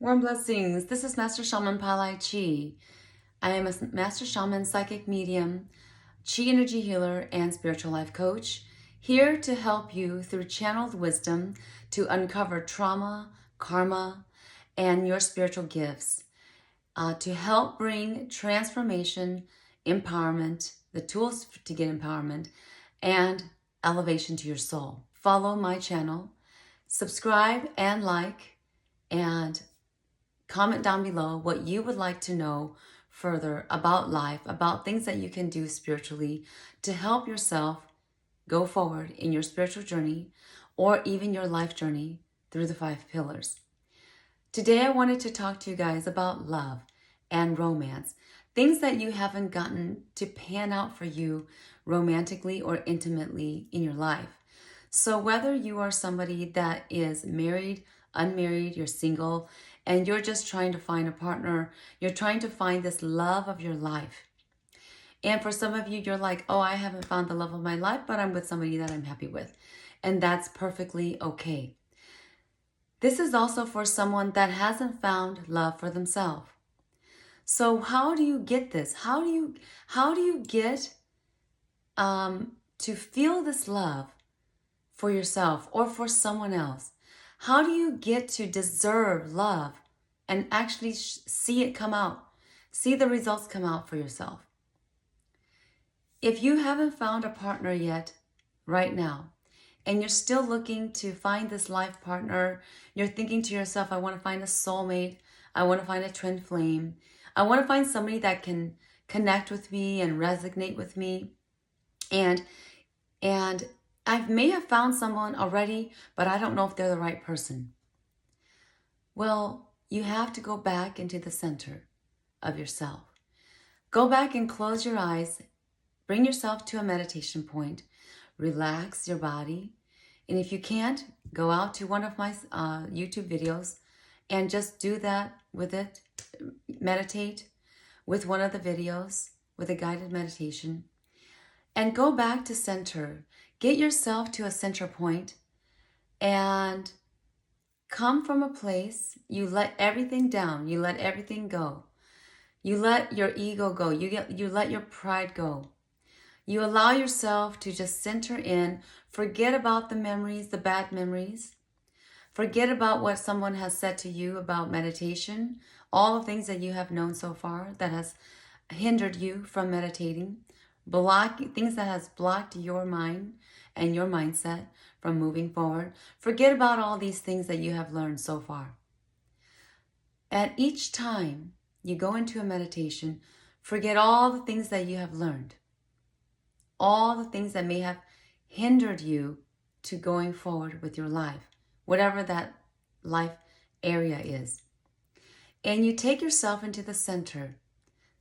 Warm blessings. This is Master Shaman Palai Chi. I am a Master Shaman, psychic medium, Chi energy healer, and spiritual life coach, here to help you through channeled wisdom to uncover trauma, karma, and your spiritual gifts, to help bring transformation, empowerment, the tools to get empowerment, and elevation to your soul. Follow my channel, subscribe and like, and comment down below what you would like to know further about life, about things that you can do spiritually to help yourself go forward in your spiritual journey or even your life journey through the 5 pillars. Today I wanted to talk to you guys about love and romance, things that you haven't gotten to pan out for you romantically or intimately in your life. So whether you are somebody that is married, unmarried, you're single, and you're just trying to find a partner, you're trying to find this love of your life. And for some of you, you're like, oh, I haven't found the love of my life, but I'm with somebody that I'm happy with. And that's perfectly okay. This is also for someone that hasn't found love for themselves. So how do you get this? How do you get to feel this love for yourself or for someone else? How do you get to deserve love and actually see it come out, see the results come out for yourself? If you haven't found a partner yet right now, and you're still looking to find this life partner, you're thinking to yourself, I want to find a soulmate, I want to find a twin flame, I want to find somebody that can connect with me and resonate with me, and I may have found someone already, but I don't know if they're the right person. Well, you have to go back into the center of yourself. Go back and close your eyes. Bring yourself to a meditation point. Relax your body. And if you can't, go out to one of my YouTube videos and just do that with it. Meditate with one of the videos with a guided meditation. And go back to center. Get yourself to a center point and come from a place, you let everything down, you let everything go. You let your ego go, you let your pride go. You allow yourself to just center in, forget about the memories, the bad memories. Forget about what someone has said to you about meditation, all the things that you have known so far that has hindered you from meditating. Things that has blocked your mind and your mindset from moving forward. Forget about all these things that you have learned so far. At each time you go into a meditation, forget all the things that you have learned. All the things that may have hindered you to going forward with your life, whatever that life area is. And you take yourself into the center.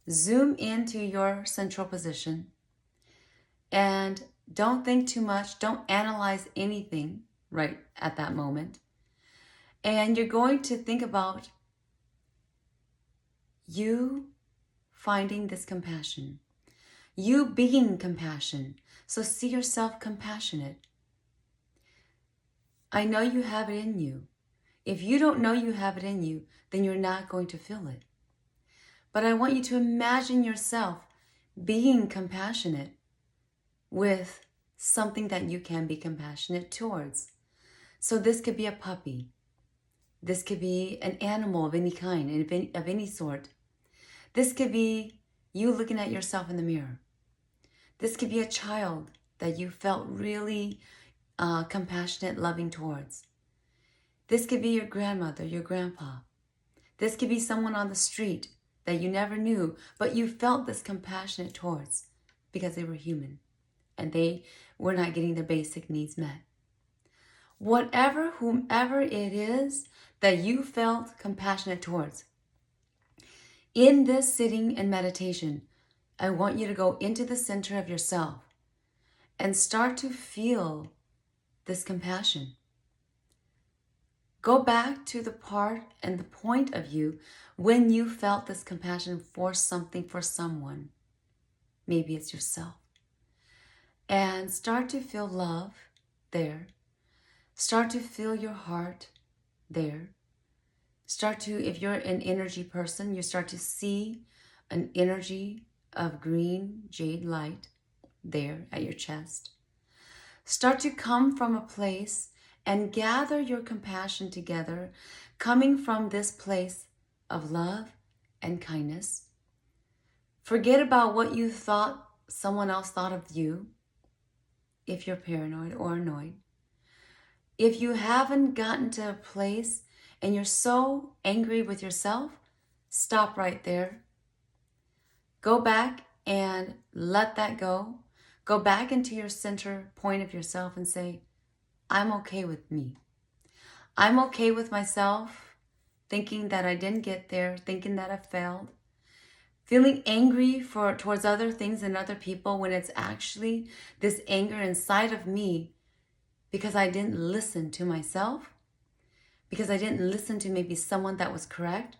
Zoom into your central position and don't think too much. Don't analyze anything right at that moment. And you're going to think about you finding this compassion, you being compassion. So see yourself compassionate. I know you have it in you. If you don't know you have it in you, then you're not going to feel it. But I want you to imagine yourself being compassionate with something that you can be compassionate towards. So this could be a puppy. This could be an animal of any kind, of any sort. This could be you looking at yourself in the mirror. This could be a child that you felt really compassionate, loving towards. This could be your grandmother, your grandpa. This could be someone on the street that you never knew, but you felt this compassionate towards because they were human and they were not getting their basic needs met. Whomever it is that you felt compassionate towards, in this sitting and meditation, I want you to go into the center of yourself and start to feel this compassion. Go back to the part and the point of you when you felt this compassion for something, for someone. Maybe it's yourself. And start to feel love there. Start to feel your heart there. If you're an energy person, you start to see an energy of green jade light there at your chest. Start to come from a place and gather your compassion together, coming from this place of love and kindness. Forget about what you thought someone else thought of you, if you're paranoid or annoyed. If you haven't gotten to a place and you're so angry with yourself, stop right there. Go back and let that go. Go back into your center point of yourself and say, I'm okay with me. I'm okay with myself, thinking that I didn't get there, thinking that I failed, feeling angry towards other things and other people when it's actually this anger inside of me because I didn't listen to myself, because I didn't listen to maybe someone that was correct,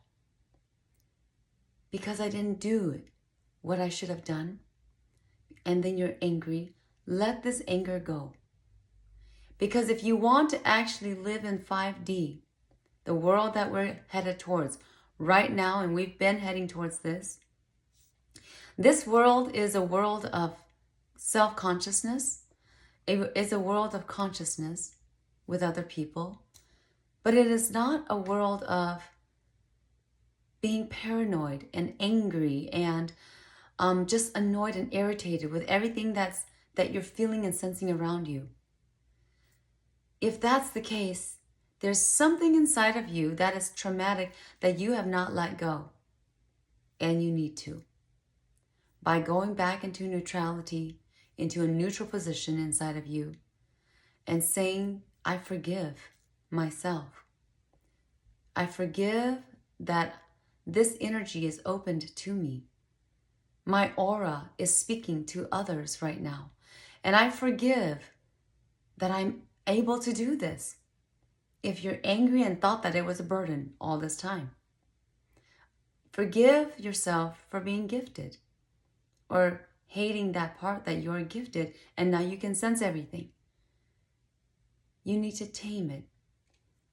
because I didn't do what I should have done. And then you're angry. Let this anger go. Because if you want to actually live in 5D, the world that we're headed towards right now, and we've been heading towards this world is a world of self-consciousness. It is a world of consciousness with other people. But it is not a world of being paranoid and angry and just annoyed and irritated with everything that you're feeling and sensing around you. If that's the case, there's something inside of you that is traumatic that you have not let go. And you need to. By going back into neutrality, into a neutral position inside of you, and saying, I forgive myself. I forgive that this energy is opened to me. My aura is speaking to others right now. And I forgive that I'm able to do this. If you're angry and thought that it was a burden all this time, forgive yourself for being gifted or hating that part that you're gifted and now you can sense everything. You need to tame it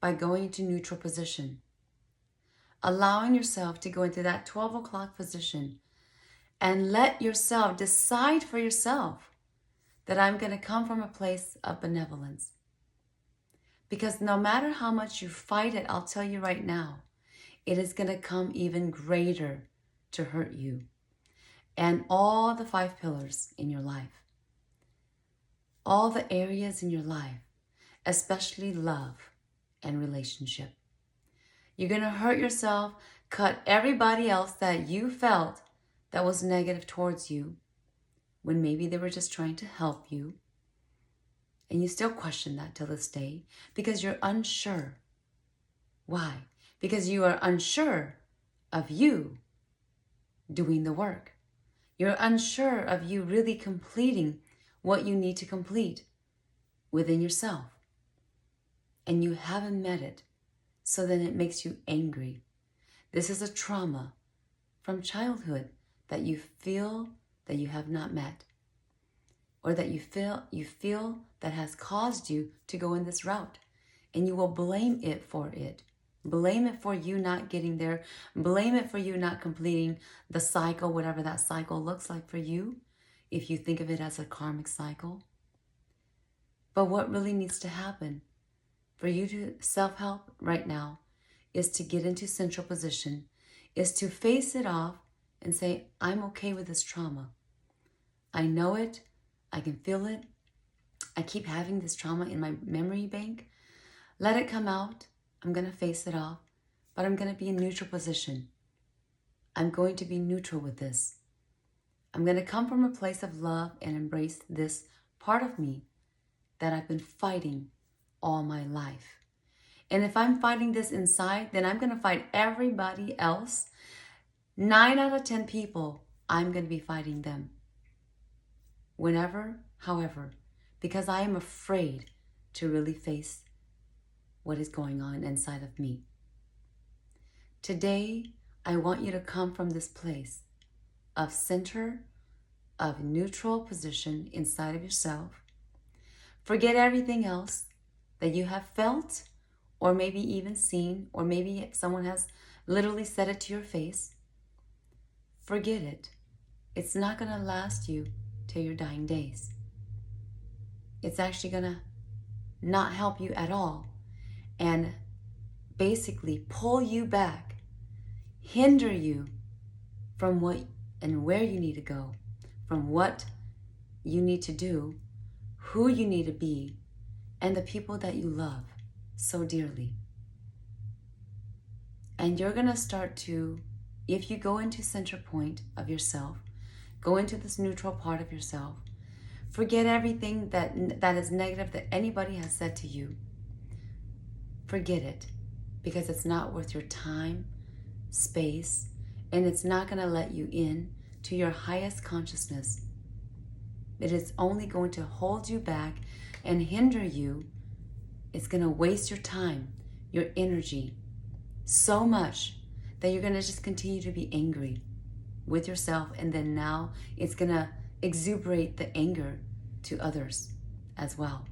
by going into neutral position, allowing yourself to go into that 12 o'clock position and let yourself decide for yourself that I'm going to come from a place of benevolence. Because no matter how much you fight it, I'll tell you right now, it is going to come even greater to hurt you. And all the 5 pillars in your life, all the areas in your life, especially love and relationship. You're going to hurt yourself, cut everybody else that you felt that was negative towards you when maybe they were just trying to help you. And you still question that till this day because you're unsure. Why? Because you are unsure of you doing the work. You're unsure of you really completing what you need to complete within yourself. And you haven't met it. So then it makes you angry. This is a trauma from childhood that you feel that you have not met, or that you feel that has caused you to go in this route, and you will blame it for it. Blame it for you not getting there. Blame it for you not completing the cycle, whatever that cycle looks like for you, if you think of it as a karmic cycle. But what really needs to happen for you to self-help right now is to get into central position, is to face it off and say, I'm okay with this trauma. I know it. I can feel it. I keep having this trauma in my memory bank. Let it come out. I'm going to face it off, but I'm going to be in neutral position. I'm going to be neutral with this. I'm going to come from a place of love and embrace this part of me that I've been fighting all my life. And if I'm fighting this inside, then I'm going to fight everybody else. 9 out of 10 people, I'm going to be fighting them. Whenever, however, because I am afraid to really face what is going on inside of me. Today, I want you to come from this place of center, of neutral position inside of yourself. Forget everything else that you have felt or maybe even seen, or maybe someone has literally said it to your face, forget it. It's not going to last you till your dying days. It's actually going to not help you at all and basically pull you back, hinder you from what and where you need to go, from what you need to do, who you need to be, and the people that you love so dearly. And you're going to start to, if you go into center point of yourself, go into this neutral part of yourself, forget everything that is negative that anybody has said to you. Forget it, because it's not worth your time, space, and it's not going to let you in to your highest consciousness. It is only going to hold you back and hinder you. It's going to waste your time, your energy, so much that you're going to just continue to be angry with yourself, and then now it's going to exuberate the anger to others as well.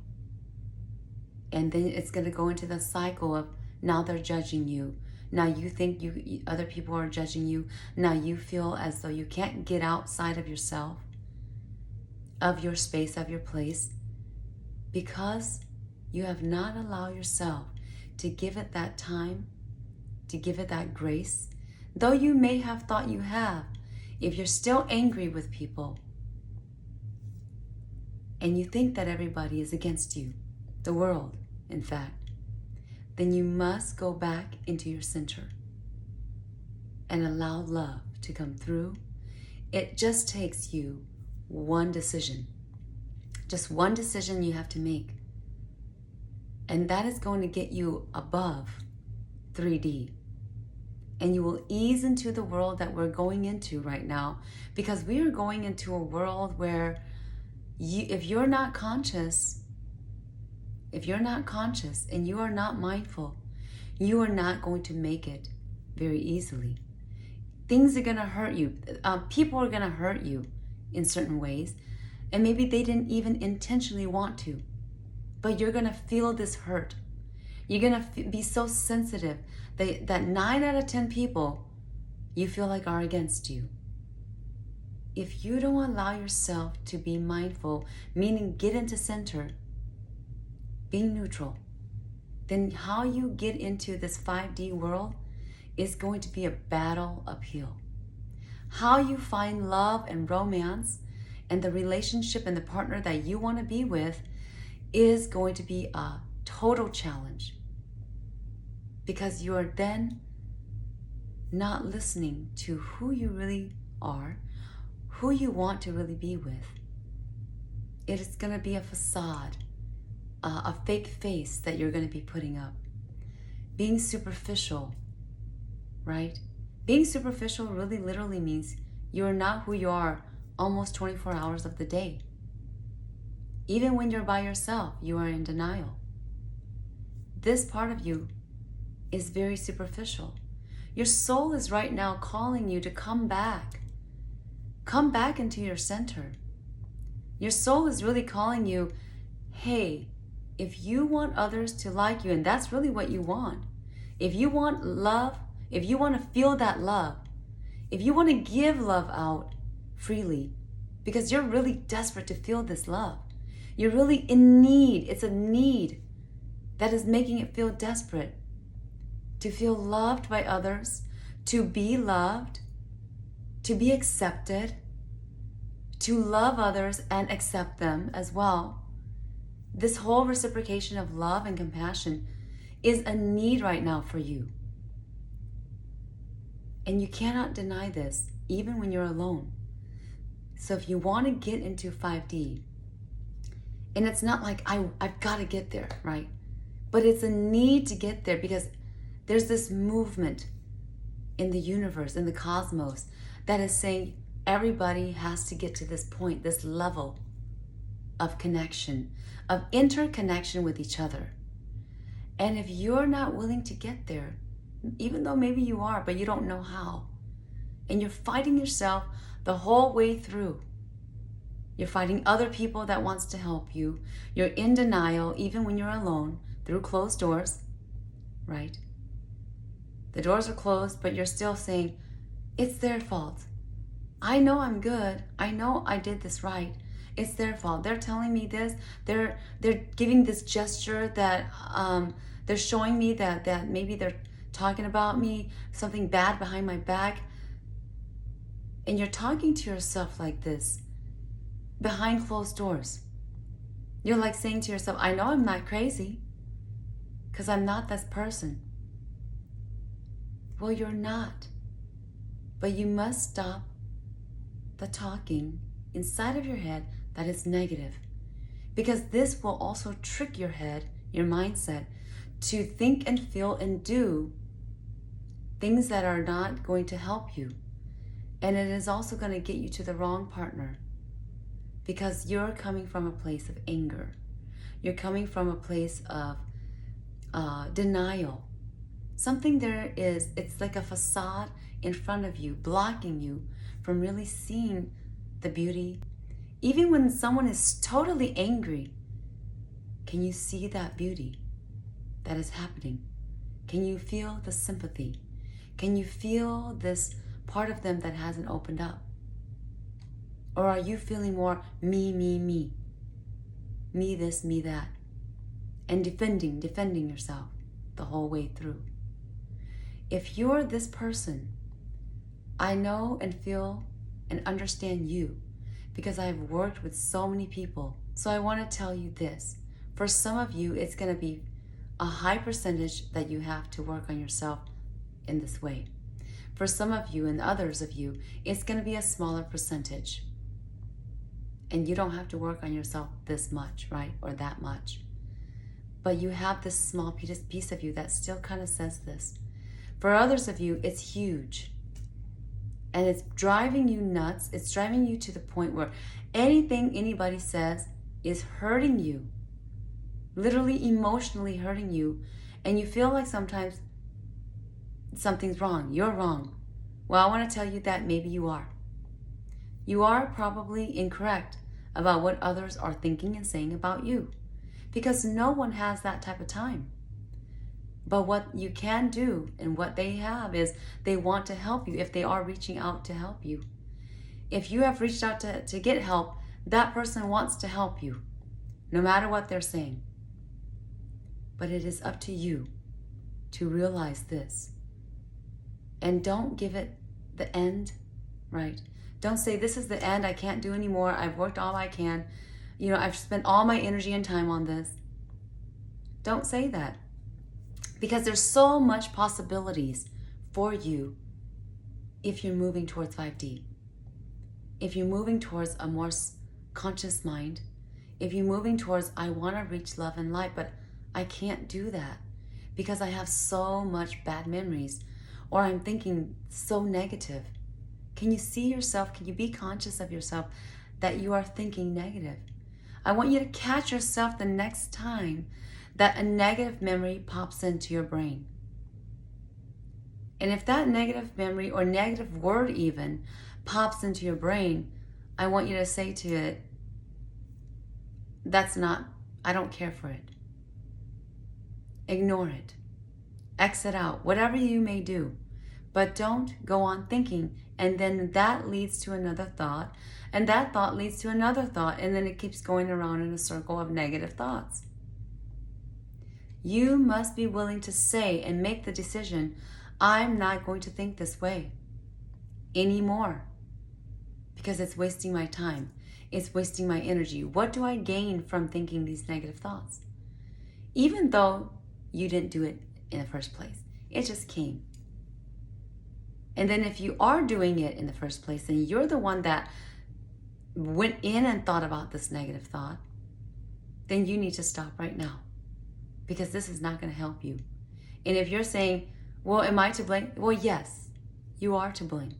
And then it's going to go into the cycle of now they're judging you. Now you think other people are judging you. Now you feel as though you can't get outside of yourself, of your space, of your place, because you have not allowed yourself to give it that time, to give it that grace. Though you may have thought you have, if you're still angry with people and you think that everybody is against you, the world, in fact, then you must go back into your center and allow love to come through. It just takes you one decision. Just one decision you have to make. And that is going to get you above 3D. And you will ease into the world that we're going into right now, because we are going into a world where if you're not conscious and you are not mindful, you are not going to make it very easily. Things are going to hurt you. People are going to hurt you in certain ways, and maybe they didn't even intentionally want to, but you're going to feel this hurt. You're going to be so sensitive that 9 out of 10 people you feel like are against you. If you don't allow yourself to be mindful, meaning get into center, being neutral, then how you get into this 5D world is going to be a battle uphill. How you find love and romance and the relationship and the partner that you want to be with is going to be a total challenge, because you are then not listening to who you really are, who you want to really be with. It is going to be a facade, a fake face that you're going to be putting up. Being superficial, right? Being superficial really literally means you're not who you are almost 24 hours of the day. Even when you're by yourself, you are in denial. This part of you is very superficial. Your soul is right now calling you to come back. Come back into your center. Your soul is really calling you, hey, if you want others to like you, and that's really what you want, if you want love, if you want to feel that love, if you want to give love out freely, because you're really desperate to feel this love, you're really in need. It's a need that is making it feel desperate to feel loved by others, to be loved, to be accepted, to love others and accept them as well. This whole reciprocation of love and compassion is a need right now for you. And you cannot deny this, even when you're alone. So if you want to get into 5D, and it's not like I've got to get there, right? But it's a need to get there, because there's this movement in the universe, in the cosmos, that is saying everybody has to get to this point, this level of connection, of interconnection with each other. And if you're not willing to get there, even though maybe you are, but you don't know how, and you're fighting yourself the whole way through, you're fighting other people that wants to help you, you're in denial even when you're alone through closed doors, right? The doors are closed, but you're still saying, it's their fault. I know I'm good. I know I did this right. It's their fault. They're telling me this. They're giving this gesture that they're showing me that maybe they're talking about me, something bad behind my back. And you're talking to yourself like this behind closed doors. You're like saying to yourself, I know I'm not crazy because I'm not this person. Well, you're not. But you must stop the talking inside of your head that is negative, because this will also trick your head, your mindset, to think and feel and do things that are not going to help you. And it is also going to get you to the wrong partner, because you're coming from a place of anger. You're coming from a place of denial. Something there is, it's like a facade in front of you, blocking you from really seeing the beauty. Even when someone is totally angry, can you see that beauty that is happening? Can you feel the sympathy? Can you feel this part of them that hasn't opened up? Or are you feeling more me, me, me? Me this, me that. And defending yourself the whole way through. If you're this person, I know and feel and understand you because I've worked with so many people. So I want to tell you this. For some of you, it's going to be a high percentage that you have to work on yourself in this way. For some of you and others of you, it's going to be a smaller percentage. And you don't have to work on yourself this much, right? Or that much. But you have this small piece of you that still kind of says this. For others of you, it's huge. And it's driving you nuts. It's driving you to the point where anything anybody says is hurting you. Literally emotionally hurting you. And you feel like sometimes something's wrong. You're wrong. Well, I want to tell you that maybe you are. You are probably incorrect about what others are thinking and saying about you. Because no one has that type of time. But what you can do and what they have is they want to help you if they are reaching out to help you. If you have reached out to get help, that person wants to help you, no matter what they're saying. But it is up to you to realize this. And don't give it the end, right? Don't say, this is the end, I can't do anymore, I've worked all I can. You know, I've spent all my energy and time on this. Don't say that. Because there's so much possibilities for you if you're moving towards 5D. If you're moving towards a more conscious mind. If you're moving towards, I want to reach love and light, but I can't do that because I have so much bad memories, or I'm thinking so negative. Can you see yourself? Can you be conscious of yourself that you are thinking negative? I want you to catch yourself the next time that a negative memory pops into your brain. And if that negative memory or negative word even pops into your brain, I want you to say to it, I don't care for it. Ignore it. Exit out, whatever you may do. But don't go on thinking, and then that leads to another thought, and that thought leads to another thought, and then it keeps going around in a circle of negative thoughts. You must be willing to say and make the decision, I'm not going to think this way anymore because it's wasting my time. It's wasting my energy. What do I gain from thinking these negative thoughts? Even though you didn't do it in the first place, it just came. And then if you are doing it in the first place, then you're the one that went in and thought about this negative thought, then you need to stop right now. Because this is not going to help you. And if you're saying, well, am I to blame? Well, yes, you are to blame.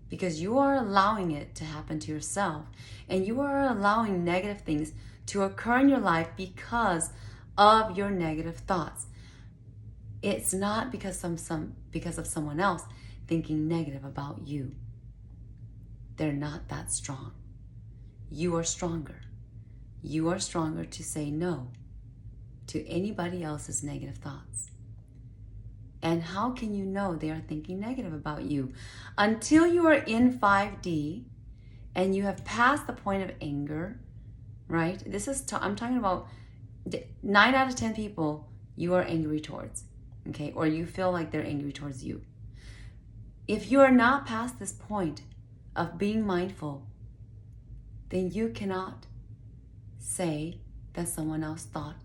Because you are allowing it to happen to yourself. And you are allowing negative things to occur in your life because of your negative thoughts. It's not because of someone else thinking negative about you. They're not that strong. You are stronger. You are stronger to say no to anybody else's negative thoughts. And how can you know they are thinking negative about you? Until you are in 5D and you have passed the point of anger, right? I'm talking about 9 out of 10 people you are angry towards, okay? Or you feel like they're angry towards you. If you are not past this point of being mindful, then you cannot say that someone else thought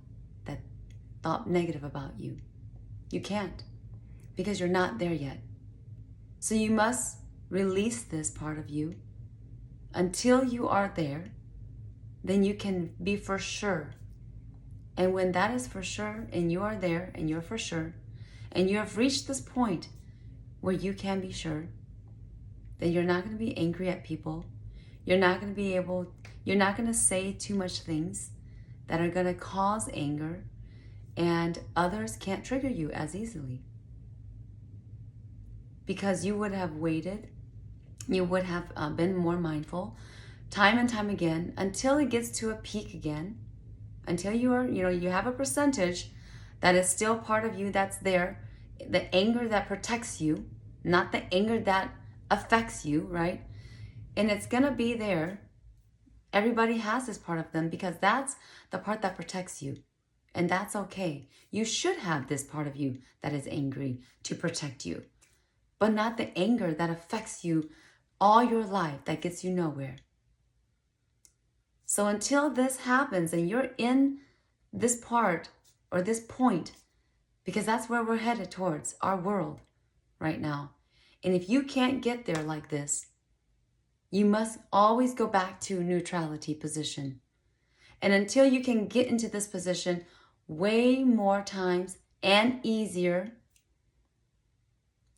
negative about you. You can't, because you're not there yet. So you must release this part of you until you are there. Then you can be for sure. And when that is for sure, and you are there, and you're for sure, and you have reached this point where you can be sure, then you're not going to be angry at people. You're not going to say too much things that are going to cause anger, and others can't trigger you as easily. Because you would have waited, you would have been more mindful time and time again until it gets to a peak again, until you have a percentage that is still part of you that's there, the anger that protects you, not the anger that affects you, right? And it's going to be there. Everybody has this part of them because that's the part that protects you. And that's okay. You should have this part of you that is angry to protect you, but not the anger that affects you all your life, that gets you nowhere. So until this happens and you're in this part or this point, because that's where we're headed towards, our world right now. And if you can't get there like this, you must always go back to neutrality position. And until you can get into this position way more times and easier,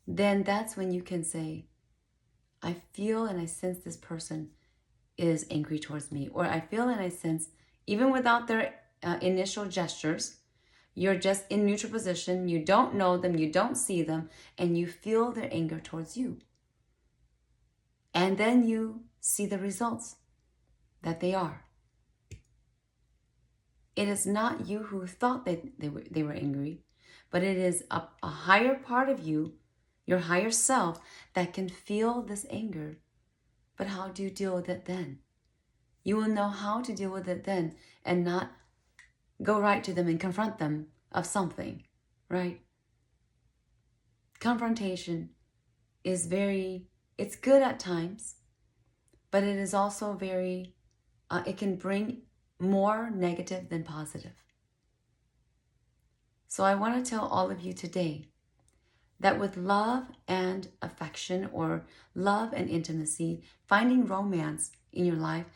then that's when you can say, I feel and I sense this person is angry towards me. Or I feel and I sense, even without their initial gestures, you're just in neutral position, you don't know them, you don't see them, and you feel their anger towards you. And then you see the results that they are. It is not you who thought that they were angry, but it is a higher part of you, your higher self, that can feel this anger. But how do you deal with it then? You will know how to deal with it then and not go right to them and confront them of something, right? Confrontation is it's good at times, but it is also it can bring more negative than positive. So I want to tell all of you today that with love and affection, or love and intimacy, finding romance in your life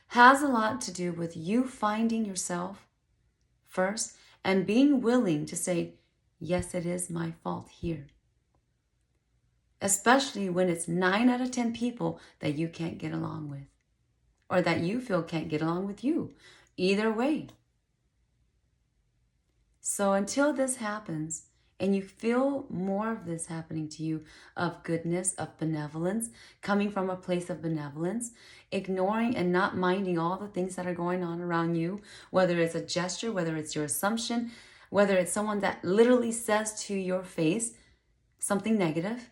has a lot to do with you finding yourself first and being willing to say, yes, it is my fault here. Especially when it's 9 out of 10 people that you can't get along with, or that you feel can't get along with you. Either way. So until this happens, and you feel more of this happening to you, of goodness, of benevolence, coming from a place of benevolence, ignoring and not minding all the things that are going on around you, whether it's a gesture, whether it's your assumption, whether it's someone that literally says to your face something negative,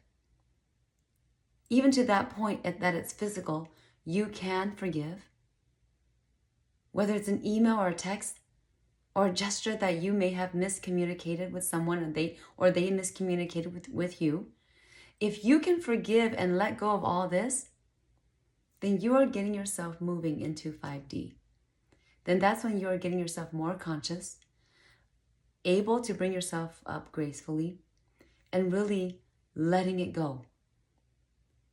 even to that point that it's physical, you can forgive. Whether it's an email or a text, or a gesture that you may have miscommunicated with someone, and they miscommunicated with you. If you can forgive and let go of all this, then you are getting yourself moving into 5D. Then that's when you are getting yourself more conscious, able to bring yourself up gracefully, and really letting it go.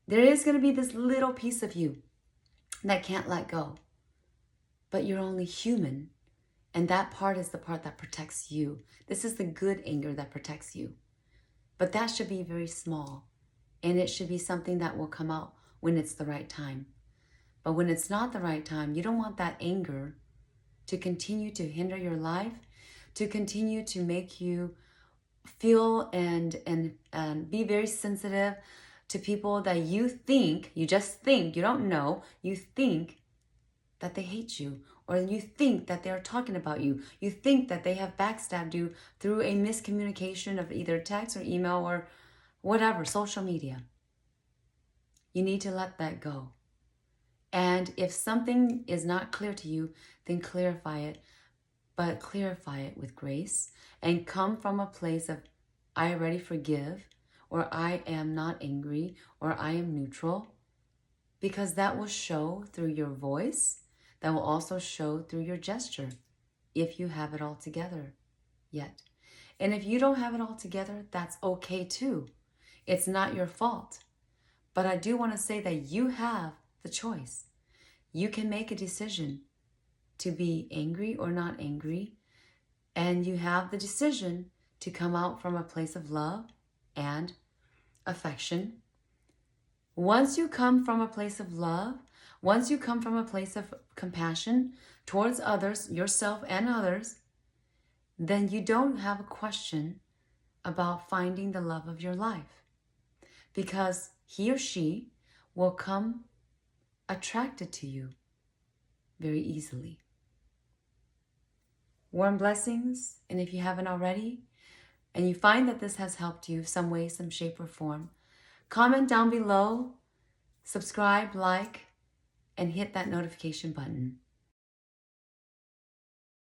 There is going to be this little piece of you that can't let go, but you're only human. And that part is the part that protects you. This is the good anger that protects you. But that should be very small. And it should be something that will come out when it's the right time. But when it's not the right time, you don't want that anger to continue to hinder your life, to continue to make you feel and be very sensitive to people that you just think, you don't know, you think that they hate you, or you think that they're talking about you. You think that they have backstabbed you through a miscommunication of either text or email or whatever, social media. You need to let that go. And if something is not clear to you, then clarify it, but clarify it with grace and come from a place of, I already forgive, or I am not angry, or I am neutral, because that will show through your voice. That will also show through your gesture, if you have it all together yet. And if you don't have it all together, that's okay too. It's not your fault. But I do want to say that you have the choice. You can make a decision to be angry or not angry, and you have the decision to come out from a place of love and affection. Once you come from a place of love, once you come from a place of compassion towards others, yourself and others, then you don't have a question about finding the love of your life, because he or she will come attracted to you very easily. Warm blessings, and if you haven't already, and you find that this has helped you some way, some shape, or form, comment down below, subscribe, like, and hit that notification button.